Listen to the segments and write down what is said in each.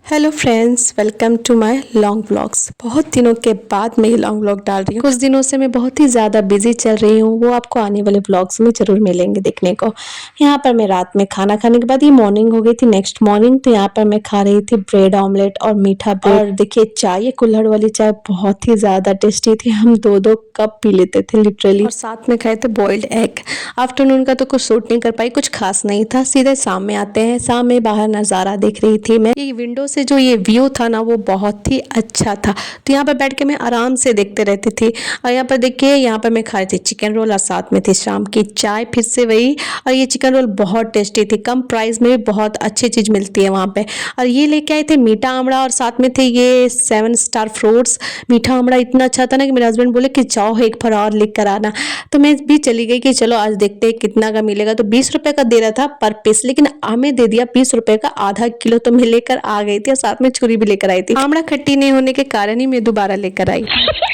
Hello friends, welcome to my long vlogs. बहुत दिनों के बाद मैं ये लॉन्ग व्लॉग डाल रही हूँ। कुछ दिनों से मैं बहुत ही ज़्यादा बिजी चल रही हूँ, वो आपको आने वाले व्लॉग्स में ज़रूर मिलेंगे देखने को। यहाँ पर मैं रात में खाना खाने के बाद, ये मॉर्निंग हो गई थी नेक्स्ट मॉर्निंग, तो यहाँ पर मैं खा रही थी ब्रेड ऑमलेट और मीठा ब्रेड। और देखिए चाय, ये कुल्हड़ वाली चाय बहुत ही ज़्यादा टेस्टी थी। हम दो दो कप पी लेते थे लिटरली। और साथ में खाए थे बॉइल्ड एग। आफ्टरनून का तो कुछ सूट नहीं कर पाई, कुछ खास नहीं था। सीधे शाम में आते हैं। शाम में बाहर नज़ारा देख रही थी मैं। ये विंडो से जो ये व्यू था ना, वो बहुत ही अच्छा था। तो यहाँ पर बैठ के मैं आराम से देखते रहती थी। और यहाँ पर देखिए, यहाँ पर मैं खा रही थी चिकन रोल और साथ में थी शाम की चाय, फिर से वही। और ये चिकन रोल बहुत टेस्टी थी, कम प्राइस में भी बहुत अच्छी चीज़ मिलती है वहाँ पे। और ये लेके आए थे मीठा आमड़ा, और साथ में थे ये 7 स्टार फ्रूट्स। मीठा आमड़ा इतना अच्छा था ना कि मेरे हस्बैंड बोले कि जाओ एक फल और लेकर कर आना। तो मैं भी चली गई कि चलो आज देखते हैं कितना का मिलेगा। तो 20 रुपए का दे रहा था पर पीस, लेकिन हमें दे दिया 20 रुपए का आधा किलो। तो मैं लेकर आ गई थी और साथ में छुरी भी लेकर आई थी। आमड़ा खट्टी नहीं होने के कारण ही मैं दोबारा लेकर आई।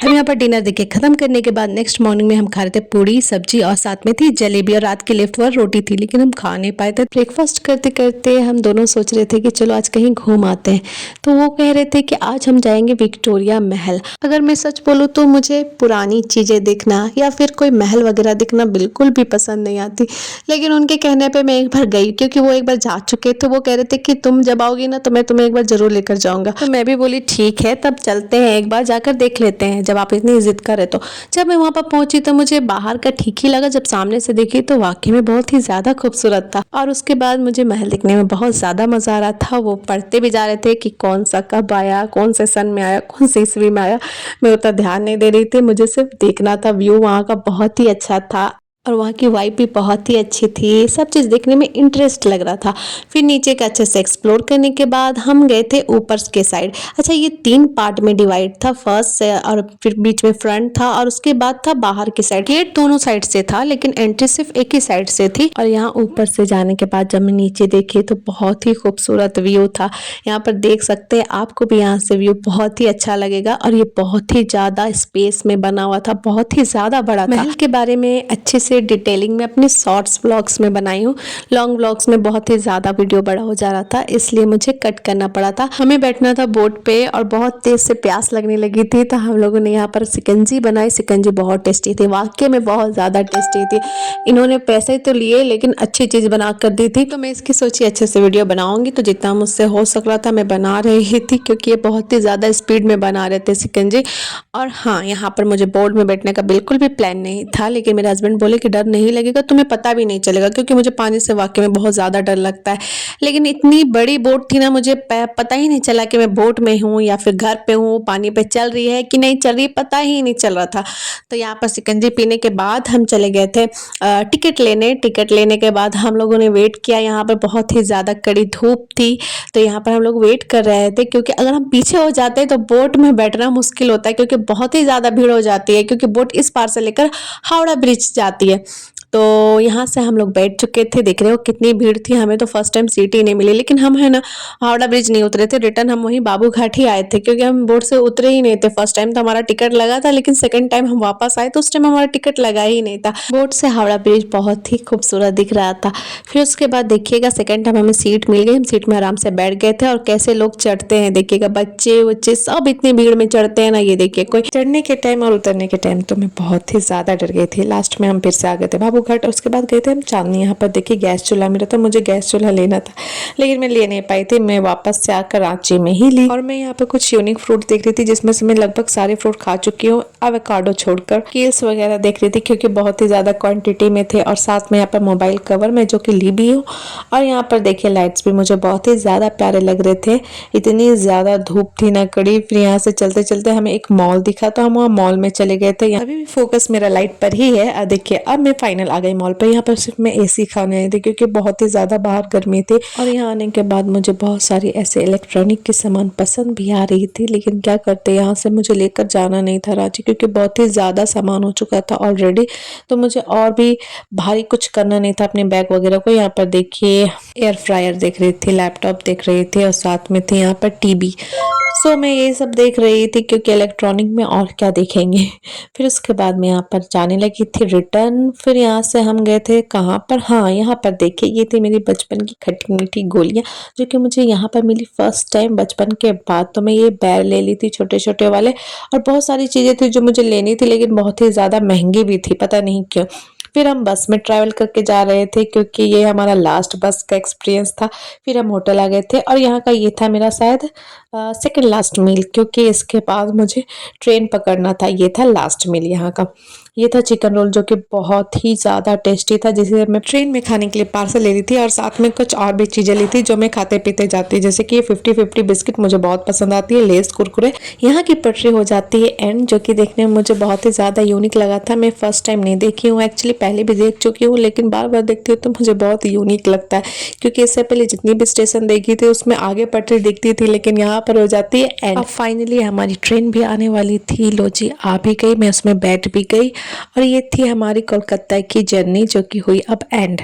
हम यहाँ पर डिनर देखिए खत्म करने के बाद नेक्स्ट मॉर्निंग में हम खा रहे थे पूड़ी सब्जी, और साथ में थी जलेबी, और रात की लेफ्ट ओवर रोटी थी, लेकिन हम खा नहीं पाए थे। ब्रेकफास्ट करते करते हम दोनों सोच रहे थे कि चलो आज कहीं घूम आते हैं। तो वो कह रहे थे कि आज हम जाएंगे विक्टोरिया महल। अगर मैं सच बोलूँ तो मुझे पुरानी चीजें देखना या फिर कोई महल वगैरह देखना बिल्कुल भी पसंद नहीं आती, लेकिन उनके कहने पे मैं एक बार गई, क्योंकि वो एक बार जा चुके थे। वो कह रहे थे कि तुम जब आओगी ना तो मैं तुम्हें एक बार जरूर लेकर जाऊंगा। तो मैं भी बोली ठीक है, तब चलते हैं, एक बार जाकर देख लेते हैं जब आप इतनी जिद करे तो। जब मैं वहां पर पहुंची तो मुझे बाहर का ठीक ही लगा, जब सामने से देखी तो वाकई में बहुत ही ज्यादा खूबसूरत था। और उसके बाद मुझे महल देखने में बहुत ज्यादा मजा आ रहा था। वो पढ़ते भी जा रहे थे कि कौन सा कब आया, कौन से सन में आया, कौन सी ईस्वी में आया। मैं उतना ध्यान नहीं दे रही थी, मुझे सिर्फ देखना था। व्यू वहाँ का बहुत ही अच्छा था और वहाँ की वाइब भी बहुत ही अच्छी थी। सब चीज़ देखने में इंटरेस्ट लग रहा था। फिर नीचे का अच्छे से एक्सप्लोर करने के बाद हम गए थे ऊपर के साइड। अच्छा, ये 3 पार्ट में डिवाइड था, फर्स्ट से, और फिर बीच में फ्रंट था, और उसके बाद था बाहर की साइड। गेट दोनों साइड से था, लेकिन एंट्री सिर्फ एक ही साइड से थी। और यहाँ ऊपर से जाने के बाद जब मैं नीचे देखी तो बहुत ही खूबसूरत व्यू था। यहाँ पर देख सकते हैं, आपको भी यहाँ से व्यू बहुत ही अच्छा लगेगा। और ये बहुत ही ज़्यादा स्पेस में बना हुआ था, बहुत ही ज़्यादा बड़ा था। महल के बारे में अच्छे से डिटेलिंग में अपने शॉर्ट्स व्लॉग्स में बनाई हूँ। लॉन्ग व्लॉग्स में बहुत ही ज़्यादा वीडियो बड़ा हो जा रहा था, इसलिए मुझे कट करना पड़ा था। हमें बैठना था बोट पे और बहुत तेज से प्यास लगने लगी थी, तो हम लोगों ने यहाँ पर शिकंजी बनाई। शिकंजी बहुत टेस्टी थी, वाकई में बहुत ज़्यादा टेस्टी थी। इन्होंने पैसे तो लिए लेकिन अच्छी चीज़ बना कर दी थी। तो मैं इसकी सोची अच्छे से वीडियो बनाऊंगी, तो जितना मुझसे हो सक रहा था मैं बना रही थी, क्योंकि ये बहुत ही ज़्यादा स्पीड में बना रहे थे शिकंजी। और हाँ, यहाँ पर मुझे बोट में बैठने का बिल्कुल भी प्लान नहीं था, लेकिन मेरे हस्बैंड बोले कि डर नहीं लगेगा, तुम्हें पता भी नहीं चलेगा, क्योंकि मुझे पानी से वाकई में बहुत ज़्यादा डर लगता है। लेकिन इतनी बड़ी बोट थी ना, मुझे पता ही नहीं चला कि मैं बोट में हूँ या फिर घर पे हूँ, पानी पे चल रही है कि नहीं चल रही, पता ही नहीं चल रहा था। तो यहाँ पर शिकंजी पीने के बाद हम चले गए थे टिकट लेने। टिकट लेने के बाद हम लोगों ने वेट किया। यहाँ पर बहुत ही ज़्यादा कड़ी धूप थी, तो यहाँ पर हम लोग वेट कर रहे थे, क्योंकि अगर हम पीछे हो जाते तो बोट में बैठना मुश्किल होता है, क्योंकि बहुत ही ज़्यादा भीड़ हो जाती है, क्योंकि बोट इस पार से लेकर हावड़ा ब्रिज जाती है। तो यहाँ से हम लोग बैठ चुके थे। देख रहे हो कितनी भीड़ थी, हमें तो फर्स्ट टाइम सीट ही नहीं मिली। लेकिन हम है ना हावड़ा ब्रिज नहीं उतरे थे, रिटर्न हम वहीं बाबू घाट ही आए थे, क्योंकि हम बोट से उतरे ही नहीं थे। फर्स्ट टाइम तो हमारा टिकट लगा था, लेकिन सेकंड टाइम हम वापस आए तो उस टाइम हमारा टिकट लगा ही नहीं था। बोट से हावड़ा ब्रिज बहुत ही खूबसूरत दिख रहा था। फिर उसके बाद देखिएगा सेकंड टाइम हमें सीट मिल गई, हम सीट में आराम से बैठ गए थे। और कैसे लोग चढ़ते हैं देखिएगा, बच्चे बच्चे सब इतनी भीड़ में चढ़ते हैं ना, ये देखिए। कोई चढ़ने के टाइम और उतरने के टाइम तो मैं बहुत ही ज्यादा डर गई थी। लास्ट में हम फिर से आ गए थे बाबू घाट, उसके बाद गए थे हम चांदनी। यहाँ पर देखिए गैस चूल्हा मिला था, मुझे गैस चूल्हा लेना था, लेकिन मैं ले नहीं पाई थी। मैं वापस से आकर रांची में ही ली। और मैं यहाँ पर कुछ यूनिक फ्रूट देख रही थी, जिसमें से मैं लगभग सारे फ्रूट खा चुकी हूँ, एवोकाडो छोड़कर। कील्स वगैरह देख रही थी, क्योंकि बहुत ही ज्यादा क्वांटिटी में थे। और साथ में यहाँ पर मोबाइल कवर में जो कि ली भी हूँ। और यहाँ पर देखिए लाइट्स भी मुझे बहुत ही ज्यादा प्यारे लग रहे थे। इतनी ज्यादा धूप थी ना कड़ी। फिर यहाँ से चलते चलते हमें एक मॉल दिखा, तो हम वहाँ मॉल में चले गए थे। अभी भी फोकस मेरा लाइट पर ही है। देखिए अब मैं फाइनल आ गई मॉल पर। यहाँ पर सिर्फ मैं एसी खाने आई थी, क्योंकि बहुत ही ज्यादा बाहर गर्मी थी। और यहाँ आने के बाद मुझे बहुत सारी ऐसे इलेक्ट्रॉनिक के सामान पसंद भी आ रही थी, लेकिन क्या करते, यहाँ से मुझे लेकर जाना नहीं था रांची, क्योंकि बहुत ही ज्यादा सामान हो चुका था ऑलरेडी। तो मुझे और भी भारी कुछ करना नहीं था अपने बैग वगैरह को। यहाँ पर देखिए एयर फ्रायर देख रही थी, लैपटॉप देख रही थी, और साथ में थे यहाँ पर टीवी। सो मैं ये सब देख रही थी क्योंकि इलेक्ट्रॉनिक में और क्या देखेंगे। फिर उसके बाद मैं यहाँ पर जाने लगी थी रिटर्न। फिर यहाँ से हम गए थे कहाँ पर, हाँ यहाँ पर देखिए ये थी मेरी बचपन की खट्टी मीठी गोलियाँ जो कि मुझे यहाँ पर मिली फर्स्ट टाइम बचपन के बाद। तो मैं ये बैर ले ली थी छोटे छोटे वाले, और बहुत सारी चीज़ें थी जो मुझे लेनी थी लेकिन बहुत ही ज़्यादा महंगी भी थी, पता नहीं क्यों। फिर हम बस में ट्रैवल करके जा रहे थे क्योंकि ये हमारा लास्ट बस का एक्सपीरियंस था। फिर हम होटल आ गए थे और यहाँ का ये था मेरा शायद सेकंड लास्ट मील, क्योंकि इसके बाद मुझे ट्रेन पकड़ना था। ये था लास्ट मील यहाँ का। ये था चिकन रोल जो कि बहुत ही ज़्यादा टेस्टी था, जिसे मैं ट्रेन में खाने के लिए पार्सल ले ली थी और साथ में कुछ और भी चीज़ें ली थी जो मैं खाते पीते जाती, जैसे कि ये 50-50 बिस्किट मुझे बहुत पसंद आती है, लेस कुरकुरे। यहाँ की पटरी हो जाती है एंड, जो कि देखने में मुझे बहुत ही ज़्यादा यूनिक लगा था। मैं फर्स्ट टाइम नहीं देखी हूँ, एक्चुअली पहले भी देख चुकी हूँ लेकिन बार बार देखती हूँ तो मुझे बहुत यूनिक लगता है, क्योंकि इससे पहले जितनी भी स्टेशन देखी थी उसमें आगे पटरी दिखती थी लेकिन यहाँ पर हो जाती है एंड। अब फाइनली हमारी ट्रेन भी आने वाली थी, लो जी आ भी गई, मैं उसमें बैठ भी गई और ये थी हमारी कोलकाता की जर्नी जो कि हुई अब एंड।